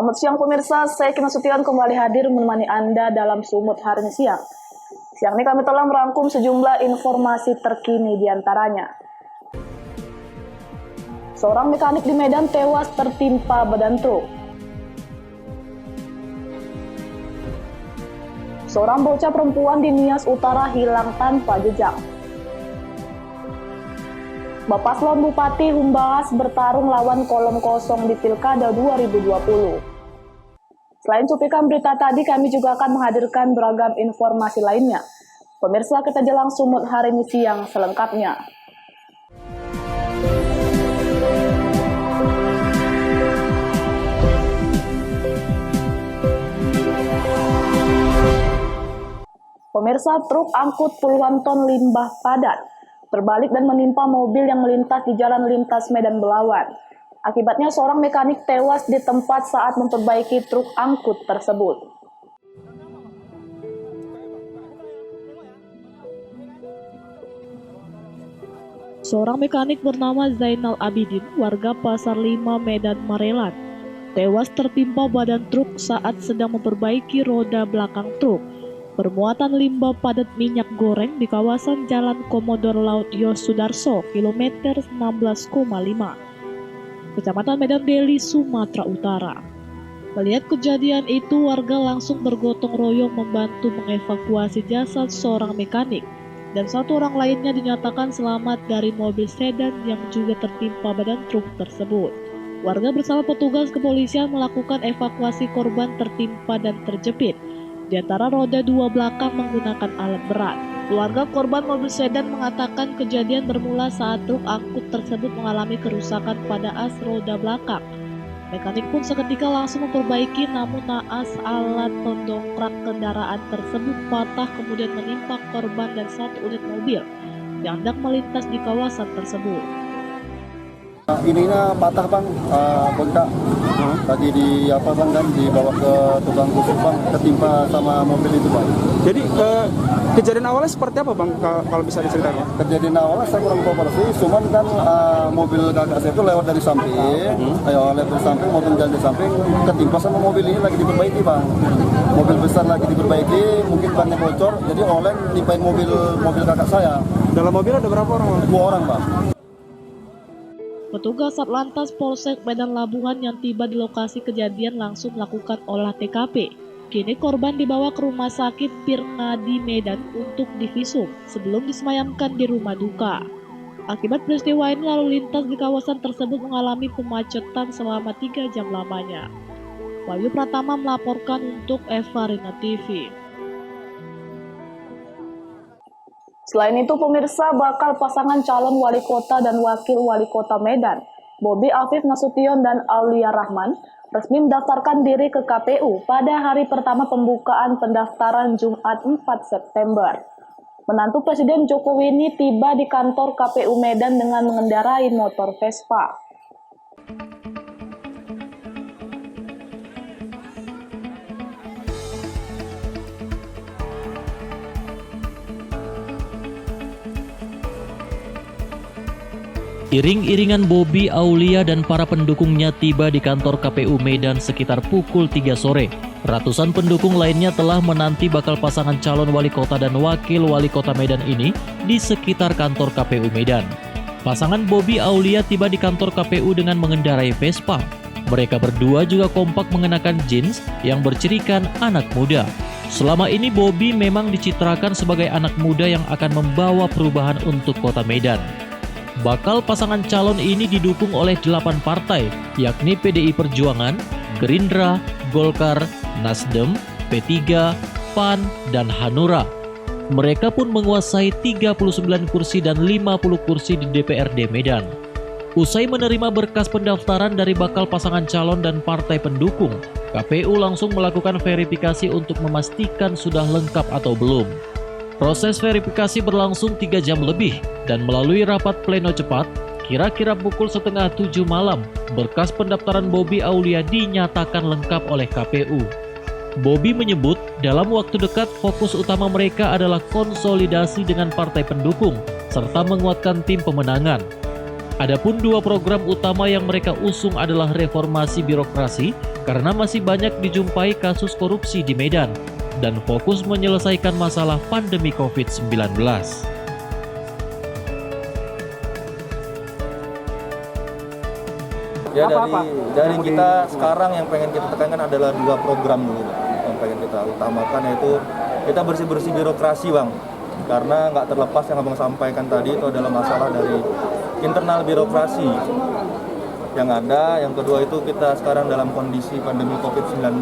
Selamat siang pemirsa, saya Kina Sution kembali hadir menemani Anda dalam Sumut hari ini siang. Siang ini kami telah merangkum sejumlah informasi terkini diantaranya. Seorang mekanik di Medan tewas tertimpa badan truk. Seorang bocah perempuan di Nias Utara hilang tanpa jejak. Bapak Paslon Bupati Humbaas bertarung lawan kolom kosong di Pilkada 2020. Selain cuplikan berita tadi, kami juga akan menghadirkan beragam informasi lainnya. Pemirsa, kita jelang Sumut hari ini siang selengkapnya. Pemirsa, truk angkut puluhan ton limbah padat terbalik dan menimpa mobil yang melintas di Jalan Lintas Medan Belawan. Akibatnya seorang mekanik tewas di tempat saat memperbaiki truk angkut tersebut. Seorang mekanik bernama Zainal Abidin, warga Pasar 5 Medan Marelan, tewas tertimpa badan truk saat sedang memperbaiki roda belakang truk bermuatan limbah padat minyak goreng di kawasan Jalan Komodor Laut Yosudarso, kilometer 16,5, Kecamatan Medan Deli, Sumatera Utara. Melihat kejadian itu, warga langsung bergotong royong membantu mengevakuasi jasad seorang mekanik, dan satu orang lainnya dinyatakan selamat dari mobil sedan yang juga tertimpa badan truk tersebut. Warga bersama petugas kepolisian melakukan evakuasi korban tertimpa dan terjepit di antara roda dua belakang menggunakan alat berat. Keluarga korban mobil sedan mengatakan kejadian bermula saat truk angkut tersebut mengalami kerusakan pada as roda belakang. Mekanik pun seketika langsung memperbaiki, namun naas alat pendongkrak kendaraan tersebut patah kemudian menimpa korban dan satu unit mobil yang hendak melintas di kawasan tersebut. Ininya patah bang, bengkak. Tadi dibawa ke tukang kusuk bang, ketimpa sama mobil itu bang. Jadi kejadian awalnya seperti apa bang, kalau bisa diceritakan? Kejadian awalnya saya kurang tahu persis, cuman kan mobil kakak saya itu lewat dari samping, lewat dari samping, mobil jalan dari samping, ketimpa sama mobil ini lagi diperbaiki bang. Mobil besar lagi diperbaiki, mungkin bannya bocor, jadi oleng nimpain mobil kakak saya. Dalam mobil ada berapa orang bang? 2 orang bang. Petugas Satlantas Polsek Medan Labuhan yang tiba di lokasi kejadian langsung melakukan olah TKP. Kini korban dibawa ke Rumah Sakit Pirnadi Medan untuk divisum sebelum disemayamkan di rumah duka. Akibat peristiwa ini lalu lintas di kawasan tersebut mengalami kemacetan selama 3 jam lamanya. Wahyu Pratama melaporkan untuk Evarina TV. Selain itu, pemirsa, bakal pasangan calon wali kota dan wakil wali kota Medan, Bobi Afif Nasution dan Aulia Rahman, resmi mendaftarkan diri ke KPU pada hari pertama pembukaan pendaftaran Jumat 4 September. Menantu Presiden Jokowi ini tiba di kantor KPU Medan dengan mengendarai motor Vespa. Iring-iringan Bobi, Aulia, dan para pendukungnya tiba di kantor KPU Medan sekitar pukul 3 sore. Ratusan pendukung lainnya telah menanti bakal pasangan calon wali kota dan wakil wali kota Medan ini di sekitar kantor KPU Medan. Pasangan Bobi, Aulia tiba di kantor KPU dengan mengendarai Vespa. Mereka berdua juga kompak mengenakan jeans yang bercirikan anak muda. Selama ini Bobi memang dicitrakan sebagai anak muda yang akan membawa perubahan untuk kota Medan. Bakal pasangan calon ini didukung oleh 8 partai, yakni PDI Perjuangan, Gerindra, Golkar, Nasdem, P3, PAN, dan Hanura. Mereka pun menguasai 39 kursi dan 50 kursi di DPRD Medan. Usai menerima berkas pendaftaran dari bakal pasangan calon dan partai pendukung, KPU langsung melakukan verifikasi untuk memastikan sudah lengkap atau belum. Proses verifikasi berlangsung 3 jam lebih dan melalui rapat pleno cepat, kira-kira pukul 6:30 malam, berkas pendaftaran Bobi Aulia dinyatakan lengkap oleh KPU. Bobi menyebut dalam waktu dekat fokus utama mereka adalah konsolidasi dengan partai pendukung serta menguatkan tim pemenangan. Adapun dua program utama yang mereka usung adalah reformasi birokrasi karena masih banyak dijumpai kasus korupsi di Medan dan fokus menyelesaikan masalah pandemi COVID-19. Ya dari kita sekarang yang pengen kita tekankan adalah dua program dulu yang pengen kita utamakan, yaitu kita bersih-bersih birokrasi Bang, karena nggak terlepas yang Abang sampaikan tadi itu adalah masalah dari internal birokrasi yang ada. Yang kedua itu kita sekarang dalam kondisi pandemi COVID-19,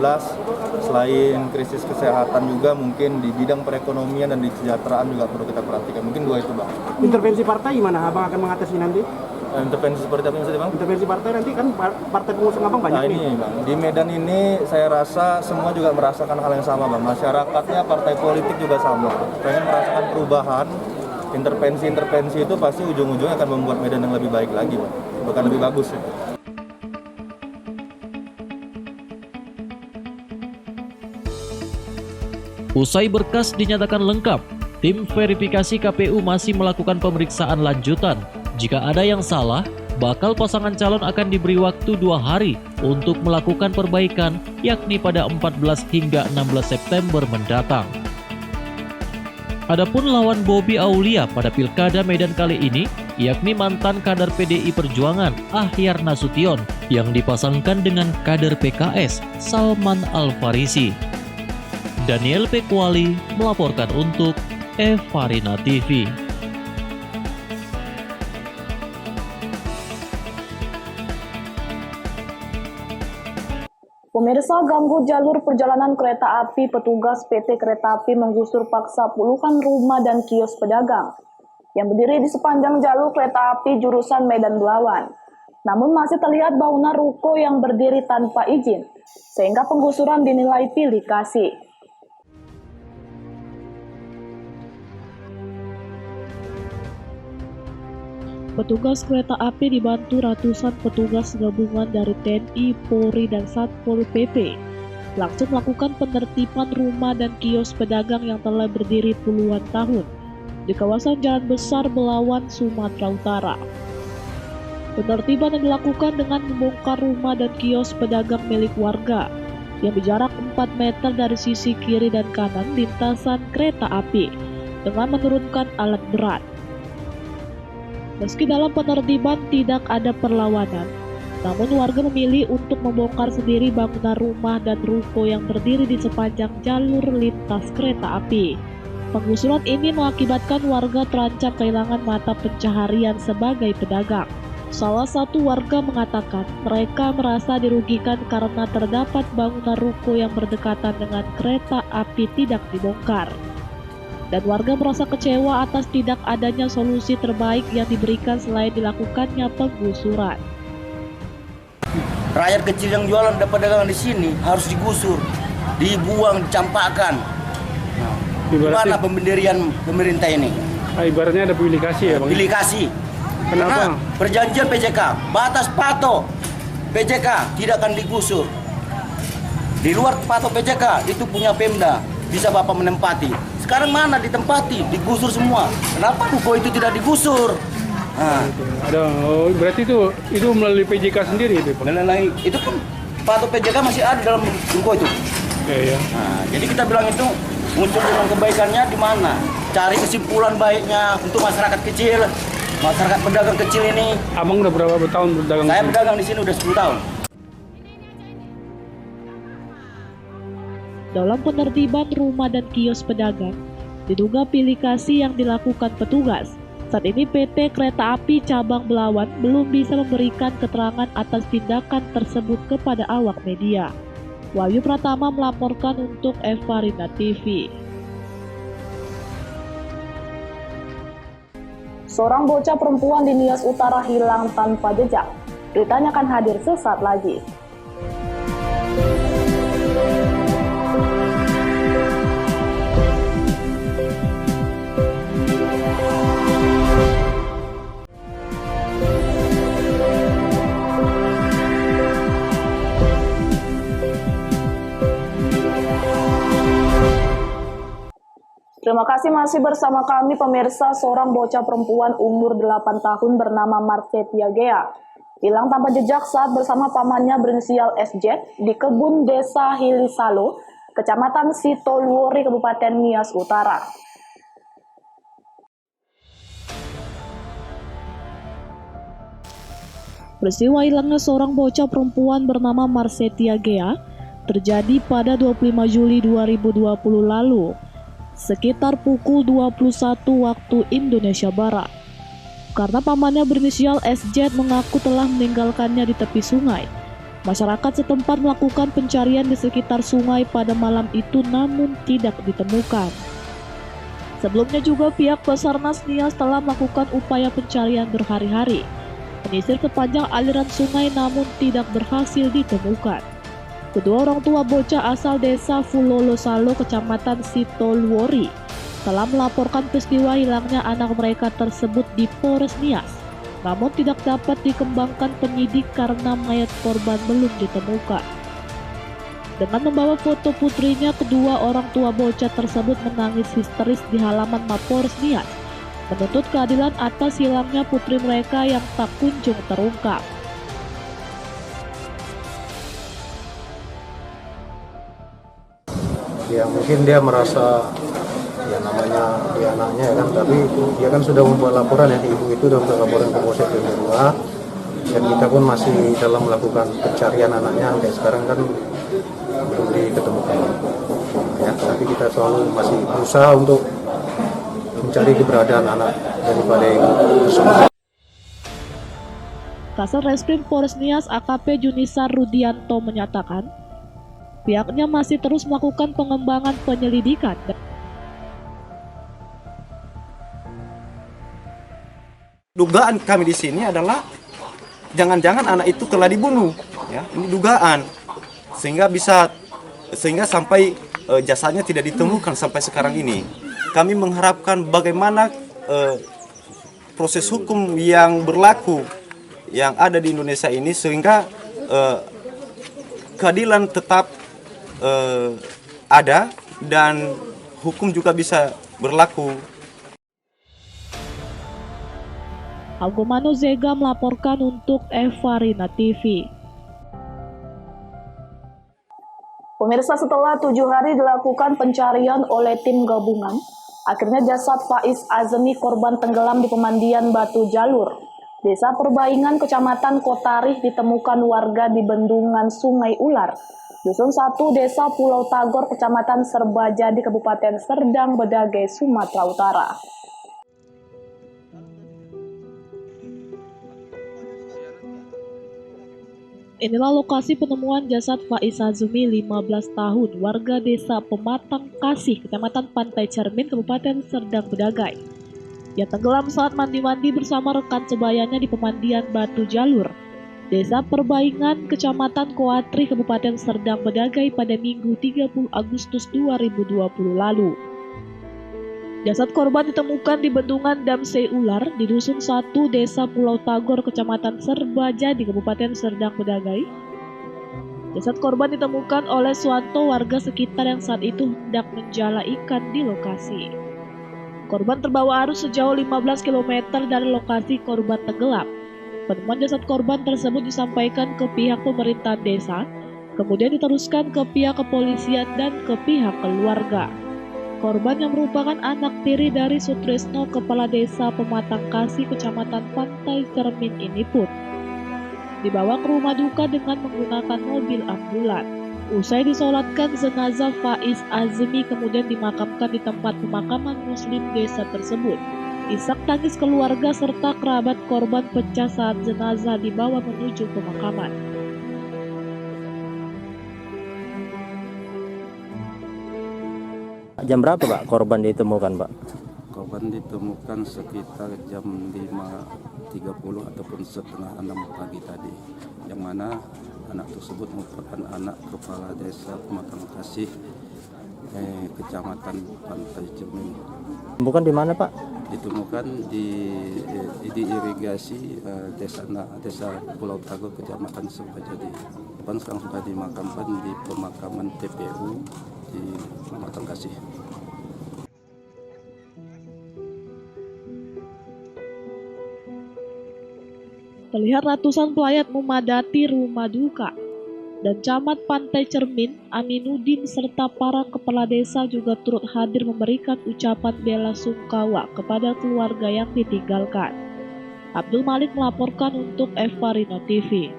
selain krisis kesehatan juga mungkin di bidang perekonomian dan di kesejahteraan juga perlu kita perhatikan. Mungkin dua itu Bang. Intervensi partai gimana Abang akan mengatasi nanti? Intervensi seperti apa maksudnya Bang? Intervensi partai nanti kan partai pengusung Abang banyak Nah ini Bang, di Medan ini saya rasa semua juga merasakan hal yang sama Bang. Masyarakatnya, partai politik juga sama. Pengen merasakan perubahan, intervensi-intervensi itu pasti ujung-ujungnya akan membuat Medan yang lebih baik lagi Bang. Bukan lebih bagus ya. Usai berkas dinyatakan lengkap, tim verifikasi KPU masih melakukan pemeriksaan lanjutan. Jika ada yang salah, bakal pasangan calon akan diberi waktu 2 hari untuk melakukan perbaikan, yakni pada 14 hingga 16 September mendatang. Adapun lawan Bobi Aulia pada Pilkada Medan kali ini, yakni mantan kader PDI Perjuangan Ahyar Nasution yang dipasangkan dengan kader PKS Salman Al-Farisi. Daniel Pekwali melaporkan untuk Evarina TV. Pemirsa, ganggu jalur perjalanan kereta api, petugas PT Kereta Api menggusur paksa puluhan rumah dan kios pedagang yang berdiri di sepanjang jalur kereta api jurusan Medan Belawan. Namun masih terlihat bangunan ruko yang berdiri tanpa izin, sehingga penggusuran dinilai pilih kasih. Petugas kereta api dibantu ratusan petugas gabungan dari TNI, Polri, dan Satpol PP langsung melakukan penertiban rumah dan kios pedagang yang telah berdiri puluhan tahun di kawasan Jalan Besar Belawan, Sumatera Utara. Penertiban yang dilakukan dengan membongkar rumah dan kios pedagang milik warga yang berjarak 4 meter dari sisi kiri dan kanan lintasan kereta api dengan menurunkan alat berat. Meski dalam penertiban tidak ada perlawanan, namun warga memilih untuk membongkar sendiri bangunan rumah dan ruko yang berdiri di sepanjang jalur lintas kereta api. Penggusuran ini mengakibatkan warga terancam kehilangan mata pencaharian sebagai pedagang. Salah satu warga mengatakan mereka merasa dirugikan karena terdapat bangunan ruko yang berdekatan dengan kereta api tidak dibongkar. Dan warga merasa kecewa atas tidak adanya solusi terbaik yang diberikan selain dilakukannya penggusuran. Rakyat kecil yang jualan dapat dagangan di sini harus digusur, dibuang, dicampakkan. Gimana pemberdirian pemerintah ini? Ibaratnya ada pilih kasih ya Bang? Pilih kasih. Kenapa? Karena perjanjian PJK, batas patok PJK tidak akan digusur. Di luar patok PJK itu punya Pemda, bisa Bapak menempati. Sekarang mana ditempati, digusur semua. Kenapa ruko itu tidak digusur? Nah, Berarti itu melalui PJK sendiri itu Pak? mengenai itu kan patok PJK masih ada dalam ruko itu. Iya. Nah, jadi kita bilang itu muncul dengan kebaikannya di mana? Cari kesimpulan baiknya untuk masyarakat kecil, masyarakat pedagang kecil ini. Abang udah berapa tahun berdagang? Saya berdagang di sini udah 10 tahun. Dalam penertiban rumah dan kios pedagang, diduga pilih kasih yang dilakukan petugas. Saat ini PT Kereta Api Cabang Belawan belum bisa memberikan keterangan atas tindakan tersebut kepada awak media. Wahyu Pratama melaporkan untuk Evarina TV. Seorang bocah perempuan di Nias Utara hilang tanpa jejak. Beritanya akan hadir sesaat lagi. Terima kasih masih bersama kami pemirsa. Seorang bocah perempuan umur 8 tahun bernama Marsetia Gea hilang tanpa jejak saat bersama pamannya berinisial SJ di kebun desa Hilisalo, Kecamatan Sitoluori, Kabupaten Nias Utara. Peristiwa hilangnya seorang bocah perempuan bernama Marsetia Gea terjadi pada 25 Juli 2020 lalu, sekitar pukul 21 waktu Indonesia Barat. Karena pamannya berinisial SJ mengaku telah meninggalkannya di tepi sungai, masyarakat setempat melakukan pencarian di sekitar sungai pada malam itu namun tidak ditemukan. Sebelumnya juga pihak Basarnas Nias telah melakukan upaya pencarian berhari-hari, menyisir sepanjang aliran sungai namun tidak berhasil ditemukan. Kedua orang tua bocah asal desa Fulolosalo, Kecamatan Sitoluori, telah melaporkan peristiwa hilangnya anak mereka tersebut di Polres Nias, namun tidak dapat dikembangkan penyidik karena mayat korban belum ditemukan. Dengan membawa foto putrinya, kedua orang tua bocah tersebut menangis histeris di halaman Mapolres Nias, menuntut keadilan atas hilangnya putri mereka yang tak kunjung terungkap. Ya mungkin dia merasa ya namanya dia anaknya kan, tapi dia kan sudah membuat laporan ya, ibu itu sudah membuat laporan ke Polsek Pemberua, dan kita pun masih dalam melakukan pencarian anaknya sampai sekarang kan belum diketemukan ya, tapi kita selalu masih berusaha untuk mencari keberadaan anak daripada ibu tersebut. Kasat Reskrim Polres Nias AKP Junisar Rudianto menyatakan, pihaknya masih terus melakukan pengembangan penyelidikan. Dugaan kami di sini adalah jangan-jangan anak itu telah dibunuh, ya. Ini dugaan sehingga sampai jasadnya tidak ditemukan sampai sekarang ini. Kami mengharapkan bagaimana proses hukum yang berlaku yang ada di Indonesia ini sehingga keadilan tetap ada dan hukum juga bisa berlaku. Algomano Zega melaporkan untuk Evarina TV. Pemirsa, setelah 7 hari dilakukan pencarian oleh tim gabungan, akhirnya jasad Faiz Azmi, korban tenggelam di pemandian Batu Jalur, Desa Perbaingan, Kecamatan Kotarih, ditemukan warga di bendungan Sungai Ular, Dusun 1, Desa Pulau Tagor, Kecamatan Serbajadi, Kabupaten Serdang Bedagai, Sumatera Utara. Inilah lokasi penemuan jasad Faiz Azmi, 15 tahun, warga desa Pematang Kasih, Kecamatan Pantai Cermin, Kabupaten Serdang Bedagai. Ia tenggelam saat mandi-mandi bersama rekan sebayanya di pemandian Batu Jalur, Desa Perbaingan, Kecamatan Koatri, Kabupaten Serdang Bedagai pada Minggu 30 Agustus 2020 lalu. Jasad korban ditemukan di bendungan Damsei Ular di Dusun 1, Desa Pulau Tagor, Kecamatan Serbajadi, Kabupaten Serdang Bedagai. Jasad korban ditemukan oleh Suwanto, warga sekitar yang saat itu hendak menjala ikan di lokasi. Korban terbawa arus sejauh 15 km dari lokasi korban tenggelam. Penemuan jasad korban tersebut disampaikan ke pihak pemerintahan desa, kemudian diteruskan ke pihak kepolisian dan ke pihak keluarga. Korban yang merupakan anak tiri dari Sutresno, Kepala Desa Pematang Kasih, Kecamatan Pantai Cermin ini pun dibawa ke rumah duka dengan menggunakan mobil ambulan. Usai disolatkan, jenazah Faiz Azmi kemudian dimakamkan di tempat pemakaman muslim desa tersebut. Isak tangis keluarga serta kerabat korban pecah saat jenazah dibawa menuju pemakaman. Jam berapa Pak korban ditemukan Pak? Korban ditemukan sekitar jam 5.30 ataupun setengah 6 pagi tadi, yang mana anak tersebut merupakan anak kepala desa Pematang Kasih, Kecamatan Pantai Cermin. Ditemukan di mana Pak? Ditemukan di irigasi desa Pulau Tagor, Kecamatan Serbajadi. Korban sekarang sudah dimakamkan di pemakaman TPU di Pematang Kasih. terlihat ratusan pelayat memadati rumah duka. Dan Camat Pantai Cermin, Aminuddin, serta para kepala desa juga turut hadir memberikan ucapan bela sungkawa kepada keluarga yang ditinggalkan. Abdul Malik melaporkan untuk Eva Rino TV.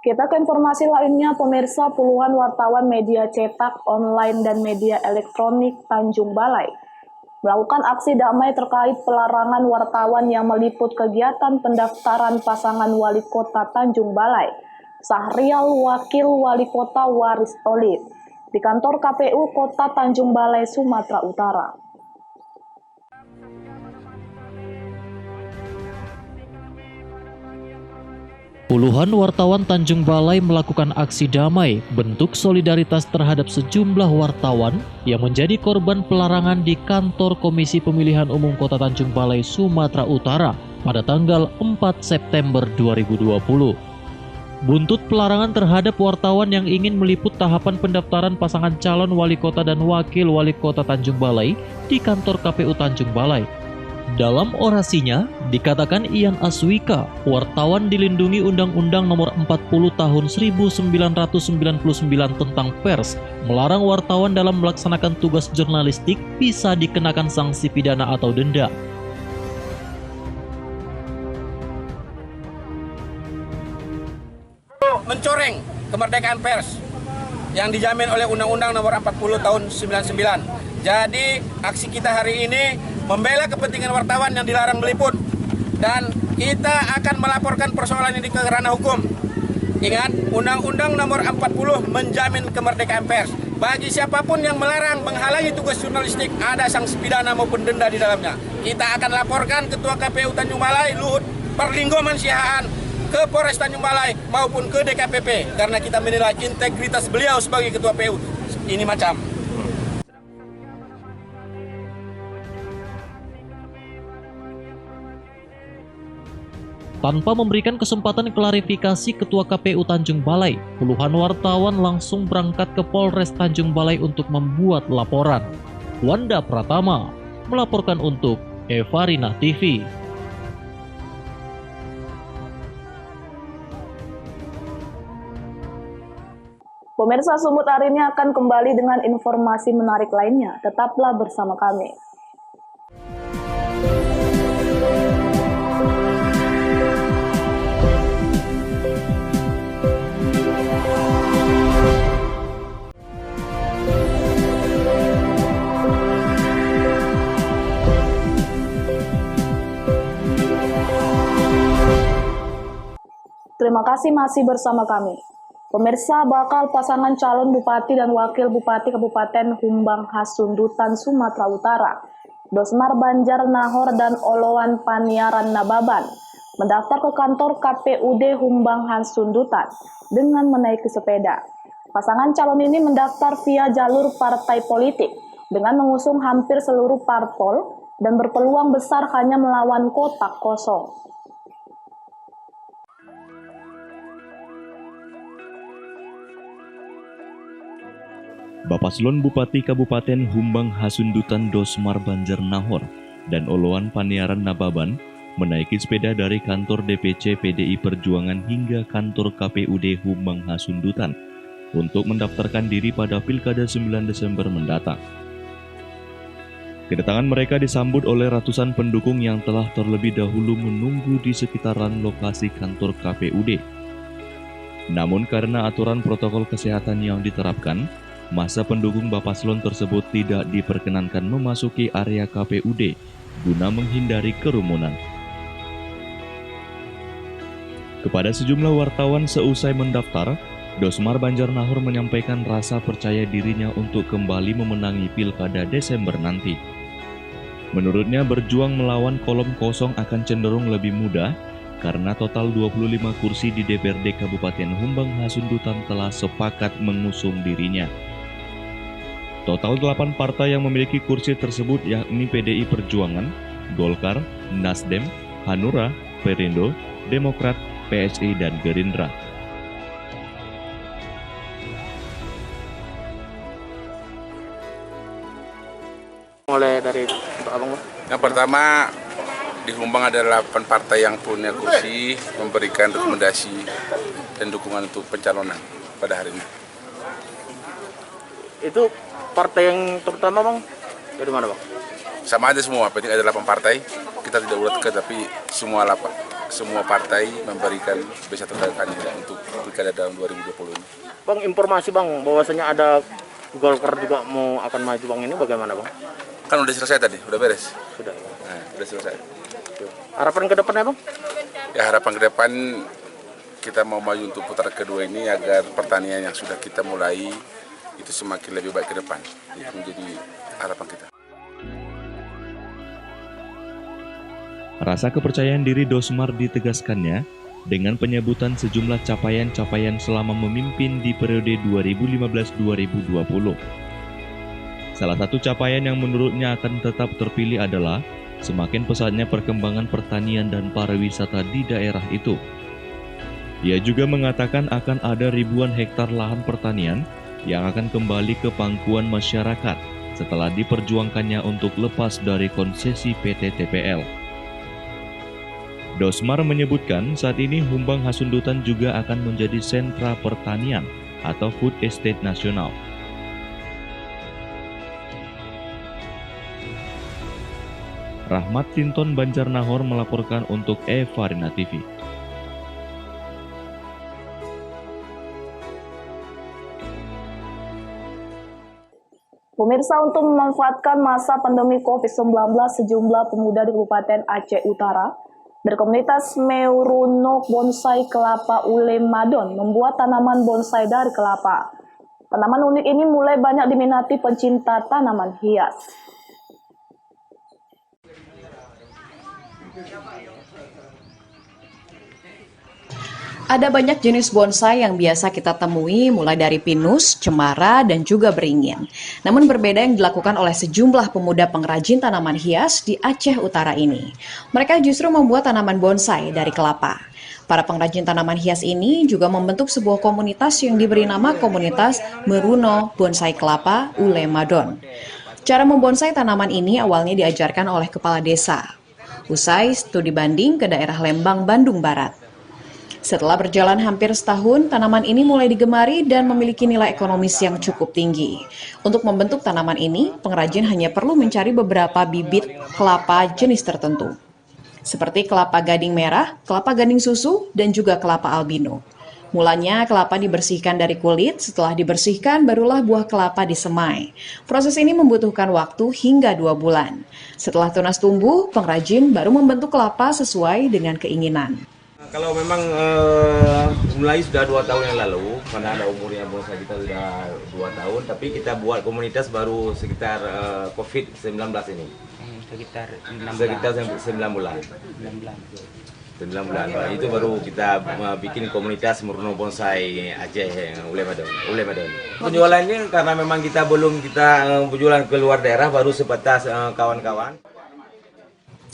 Kita ke informasi lainnya, pemirsa. Puluhan wartawan media cetak, online, dan media elektronik Tanjung Balai melakukan aksi damai terkait pelarangan wartawan yang meliput kegiatan pendaftaran pasangan wali kota Tanjung Balai, Sahrial Wakil Wali Kota Waris Tolib, di kantor KPU Kota Tanjung Balai, Sumatera Utara. Puluhan wartawan Tanjung Balai melakukan aksi damai, bentuk solidaritas terhadap sejumlah wartawan yang menjadi korban pelarangan di kantor Komisi Pemilihan Umum Kota Tanjung Balai, Sumatera Utara pada tanggal 4 September 2020. Buntut pelarangan terhadap wartawan yang ingin meliput tahapan pendaftaran pasangan calon wali kota dan wakil wali kota Tanjung Balai di kantor KPU Tanjung Balai. Dalam orasinya, dikatakan Ian Aswika, wartawan dilindungi Undang-Undang Nomor 40 Tahun 1999 tentang pers, melarang wartawan dalam melaksanakan tugas jurnalistik bisa dikenakan sanksi pidana atau denda. Mencoreng kemerdekaan pers yang dijamin oleh Undang-Undang Nomor 40 Tahun 99. Jadi aksi kita hari ini membela kepentingan wartawan yang dilarang meliput, dan kita akan melaporkan persoalan ini ke ranah hukum. Ingat, Undang-Undang Nomor 40 menjamin kemerdekaan pers. Bagi siapapun yang melarang, menghalangi tugas jurnalistik, ada sanksi pidana maupun denda di dalamnya. Kita akan laporkan Ketua KPU Tanjung Balai, Luhut Perlinggoman Sihaan, ke Polres Tanjung Balai maupun ke DKPP, karena kita menilai integritas beliau sebagai Ketua PU ini macam. Tanpa memberikan kesempatan klarifikasi Ketua KPU Tanjung Balai, puluhan wartawan langsung berangkat ke Polres Tanjung Balai untuk membuat laporan. Wanda Pratama melaporkan untuk Eva Rino TV. Pemirsa, Sumut hari ini akan kembali dengan informasi menarik lainnya. Tetaplah bersama kami. Terima kasih masih bersama kami. Pemirsa, bakal pasangan calon bupati dan wakil bupati Kabupaten Humbang Hasundutan, Sumatera Utara, Dosmar Banjar Nahor dan Oloan Paniaran Nababan, mendaftar ke kantor KPUD Humbang Hasundutan dengan menaiki sepeda. Pasangan calon ini mendaftar via jalur partai politik dengan mengusung hampir seluruh parpol dan berpeluang besar hanya melawan kotak kosong. Bapaslon Bupati Kabupaten Humbang Hasundutan Dosmar Banjar Nahor dan Oloan Paniaran Nababan menaiki sepeda dari kantor DPC PDI Perjuangan hingga kantor KPUD Humbang Hasundutan untuk mendaftarkan diri pada Pilkada 9 Desember mendatang. Kedatangan mereka disambut oleh ratusan pendukung yang telah terlebih dahulu menunggu di sekitaran lokasi kantor KPUD. Namun karena aturan protokol kesehatan yang diterapkan, masa pendukung Bapaslon tersebut tidak diperkenankan memasuki area KPUD guna menghindari kerumunan. Kepada sejumlah wartawan seusai mendaftar, Dosmar Banjar Nahor menyampaikan rasa percaya dirinya untuk kembali memenangi Pilkada Desember nanti. Menurutnya, berjuang melawan kolom kosong akan cenderung lebih mudah karena total 25 kursi di DPRD Kabupaten Humbang Hasundutan telah sepakat mengusung dirinya. Total 8 partai yang memiliki kursi tersebut yakni PDI Perjuangan, Golkar, Nasdem, Hanura, Perindo, Demokrat, PSI, dan Gerindra. oleh dari Abang? Yang pertama, di Humbang ada 8 partai yang punya kursi memberikan rekomendasi dan dukungan untuk pencalonan pada hari ini. Itu partai yang terutama Bang? Dari mana Bang? Sama aja semua, penting ada 8 partai. Kita tidak ulatkan, tapi semua partai memberikan bisa terkait untuk pilkada tahun 2020 ini. Bang, informasi Bang bahwasanya ada Golkar juga mau akan maju Bang, ini bagaimana Bang? Kan udah selesai tadi, udah beres. Sudah. Nah, udah selesai. Harapan ke depannya Bang? Ya, harapan ke depan kita mau maju untuk putaran kedua ini agar pertanian yang sudah kita mulai itu semakin lebih baik ke depan. Itu menjadi harapan kita. Rasa kepercayaan diri Dosmar ditegaskannya dengan penyebutan sejumlah capaian-capaian selama memimpin di periode 2015-2020. Salah satu capaian yang menurutnya akan tetap terpilih adalah semakin pesatnya perkembangan pertanian dan pariwisata di daerah itu. Dia juga mengatakan akan ada ribuan hektar lahan pertanian yang akan kembali ke pangkuan masyarakat setelah diperjuangkannya untuk lepas dari konsesi PT TPL. Dosmar menyebutkan saat ini Humbang Hasundutan juga akan menjadi sentra pertanian atau food estate nasional. Rahmat Tinton Banjarnahor melaporkan untuk Evarina TV. Pemirsa, untuk memanfaatkan masa pandemi COVID-19, sejumlah pemuda di Kabupaten Aceh Utara dari komunitas Meurunok Bonsai Kelapa Ule Madon membuat tanaman bonsai dari kelapa. Tanaman unik ini mulai banyak diminati pencinta tanaman hias. Ada banyak jenis bonsai yang biasa kita temui, mulai dari pinus, cemara, dan juga beringin. Namun berbeda yang dilakukan oleh sejumlah pemuda pengrajin tanaman hias di Aceh Utara ini. Mereka justru membuat tanaman bonsai dari kelapa. Para pengrajin tanaman hias ini juga membentuk sebuah komunitas yang diberi nama Komunitas Meruno Bonsai Kelapa Ule Madon. Cara membonsai tanaman ini awalnya diajarkan oleh kepala desa. Usai studi banding ke daerah Lembang, Bandung Barat. Setelah berjalan hampir setahun, tanaman ini mulai digemari dan memiliki nilai ekonomis yang cukup tinggi. Untuk membentuk tanaman ini, pengrajin hanya perlu mencari beberapa bibit kelapa jenis tertentu, seperti kelapa gading merah, kelapa gading susu, dan juga kelapa albino. Mulanya kelapa dibersihkan dari kulit, setelah dibersihkan barulah buah kelapa disemai. Proses ini membutuhkan waktu hingga 2 bulan. Setelah tunas tumbuh, pengrajin baru membentuk kelapa sesuai dengan keinginan. Kalau memang mulai sudah 2 tahun yang lalu, karena ada umurnya bonsai kita sudah 2 tahun, tapi kita buat komunitas baru sekitar COVID-19 ini. Sekitar 9 bulan. 9 bulan. Nah, itu baru kita bikin komunitas Meruno Bonsai Aceh Ule Madon. Penjualannya karena memang kita belum penjualan ke luar daerah, baru sebatas kawan-kawan.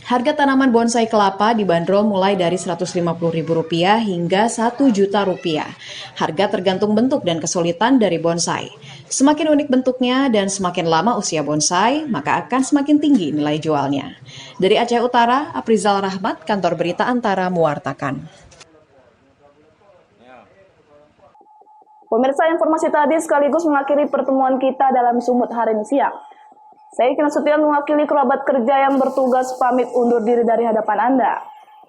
Harga tanaman bonsai kelapa dibanderol mulai dari Rp150.000 hingga Rp1.000.000. Harga tergantung bentuk dan kesulitan dari bonsai. Semakin unik bentuknya dan semakin lama usia bonsai, maka akan semakin tinggi nilai jualnya. Dari Aceh Utara, Aprizal Rahmat, Kantor Berita Antara mewartakan. Pemirsa, informasi tadi sekaligus mengakhiri pertemuan kita dalam Sumut hari ini siang. Saya Kina Sutian mewakili kerabat kerja yang bertugas pamit undur diri dari hadapan Anda.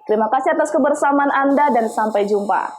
Terima kasih atas kebersamaan Anda dan sampai jumpa.